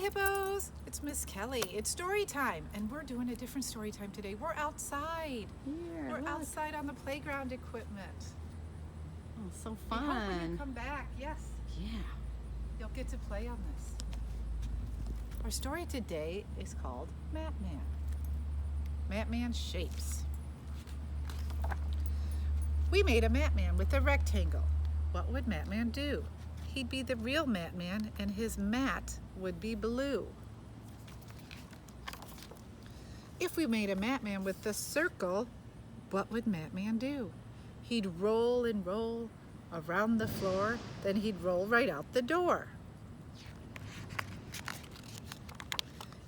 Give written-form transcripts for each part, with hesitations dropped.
Hippos! It's Miss Kelly. It's story time, and we're doing a different story time today. We're outside. Here, We're look. outside on the playground equipment. Oh, so We hope when you fun. come back, yes, Yeah. you'll get to play on this. Our story today is called Matman. Matman shapes. We made a Matman with a rectangle. What would Matman do? He'd be the real Matman, and his mat would be blue. If we made a Matman with the circle, what would Matman do? He'd roll and roll around the floor, then he'd roll right out the door.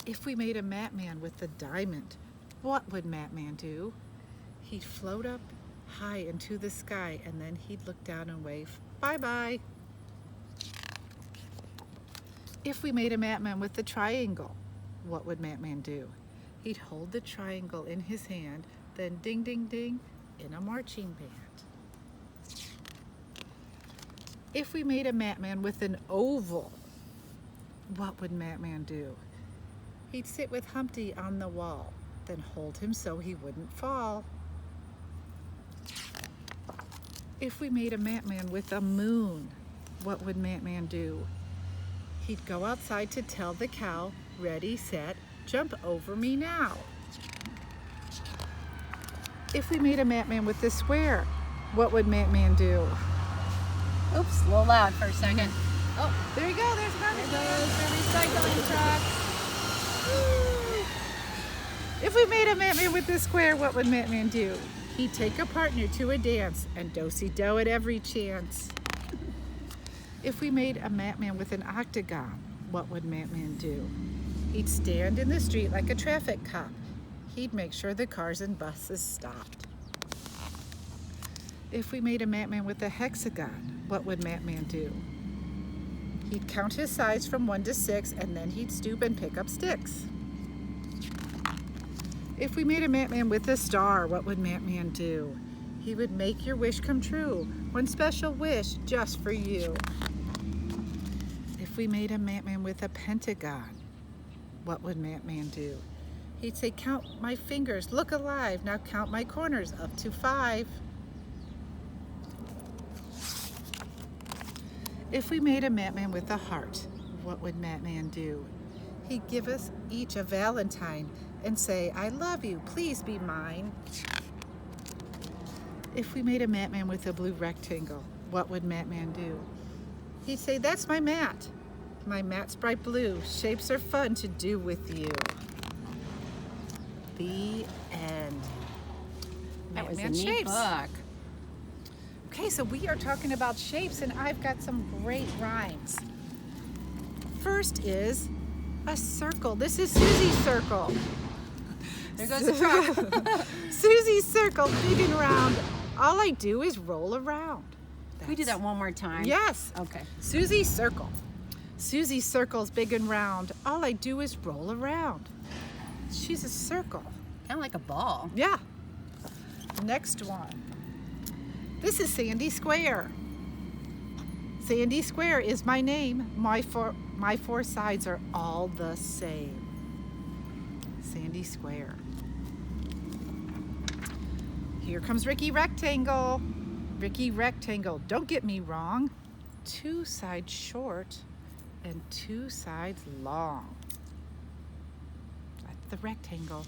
If we made a Matman with the diamond, what would Matman do? He'd float up high into the sky, and then he'd look down and wave, bye-bye. If we made a Matman with the triangle, what would Matman do? He'd hold the triangle in his hand, then ding, ding, ding, in a marching band. If we made a Matman with an oval, what would Matman do? He'd sit with Humpty on the wall, then hold him so he wouldn't fall. If we made a Matman with a moon, what would Matman do? He'd go outside to tell the cow, ready, set, jump over me now. If we made a Matman with a square, what would Matman do? Oops, a little loud for a second. Oh, there you go, there's There garbage. goes the recycling truck. If we made a Matman with a square, what would Matman do? He'd take a partner to a dance and do-si-do at every chance. If we made a Matman with an octagon, what would Matman do? He'd stand in the street like a traffic cop. He'd make sure the cars and buses stopped. If we made a Matman with a hexagon, what would Matman do? He'd count his sides from 1 to 6, and then he'd stoop and pick up sticks. If we made a Matman with a star, what would Matman do? He would make your wish come true. One special wish just for you. If we made a Matman with a pentagon, what would Matman do? He'd say, count my fingers, look alive, now count my corners up to 5. If we made a Matman with a heart, what would Matman do? He'd give us each a valentine and say, I love you, please be mine. If we made a Matman with a blue rectangle, what would Matman do? He'd say, that's my mat. My mat's bright blue. Shapes are fun to do with you. The end. That was a Matman neat shapes. book. Okay, so we are talking about shapes, and I've got some great rhymes. First is a circle. This is Susie's circle. There goes the truck. Susie's circle, big and round. All I do is roll around. Can we do that one more time? Yes. Okay. Susie's circle. Susie's circle's big and round. All I do is roll around. She's a circle. Kind of like a ball. Yeah. Next one. This is Sandy Square. Sandy Square is my name. My four sides are all the same. Sandy Square. Here comes Ricky Rectangle. Ricky Rectangle, don't get me wrong. 2 sides short and 2 sides long. That's the rectangle.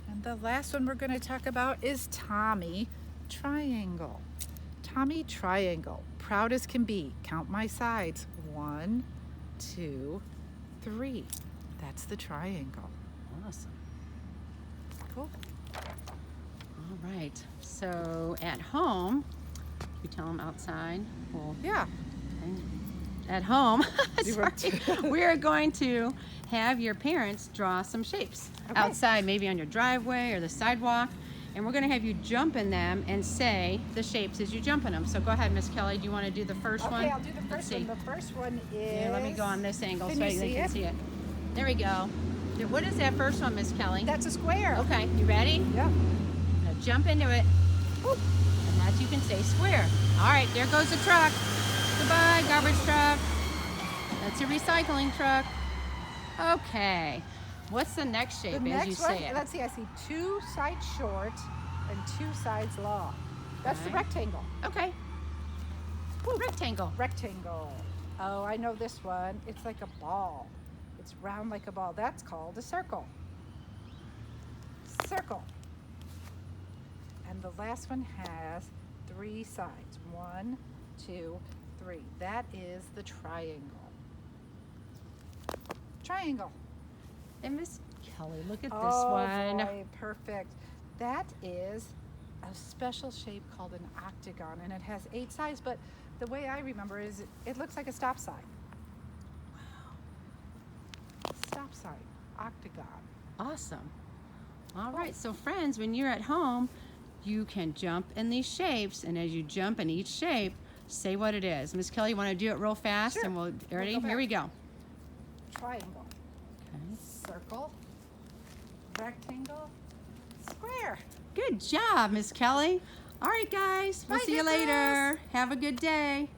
And the last one we're going to talk about is Tommy Triangle. Tommy Triangle, proud as can be. Count my sides. 1, 2, 3. That's the triangle. Awesome. Cool. All right. So at home, we tell them outside. Well, Yeah. at home, You were- sorry, we are going to have your parents draw some shapes Okay. outside, maybe on your driveway or the sidewalk. And we're going to have you jump in them and say the shapes as you jump in them. So go ahead, Miss Kelly. Do you want to do the first one? Okay, I'll do the Let's first see. one. The first one is... Here, let me go on this angle Can so you they see can it? see it. There we go. What is that first one, Miss Kelly? That's a square. Okay, you ready? Yeah. Now jump into it. Whoop. And that you can say square. All right, there goes the truck. Goodbye, garbage truck. That's a recycling truck. Okay. What's the next shape The as you next one, say it? let's see, I see 2 sides short and 2 sides long. That's the Okay. rectangle. Okay. Rectangle. Rectangle. Oh, I know this one. It's like a ball. It's round like a ball. That's called a circle. Circle. And the last one has 3 sides. 1, 2, 3. That is the triangle. Triangle. And Miss Kelly, look at this Oh one. boy, perfect. That is a special shape called an octagon, and it has 8 sides, but the way I remember is it looks like a stop sign. Wow. Stop sign, octagon. Awesome. All right, so friends, when you're at home, you can jump in these shapes, and as you jump in each shape, say what it is. Miss Kelly, you want to do it real fast? Sure. And we'll We'll ready? go Here back. we go. Triangle, Okay. circle, rectangle, square. Good job, Miss Kelly. All right, guys. We'll Bye, see you Nicholas. later. Have a good day.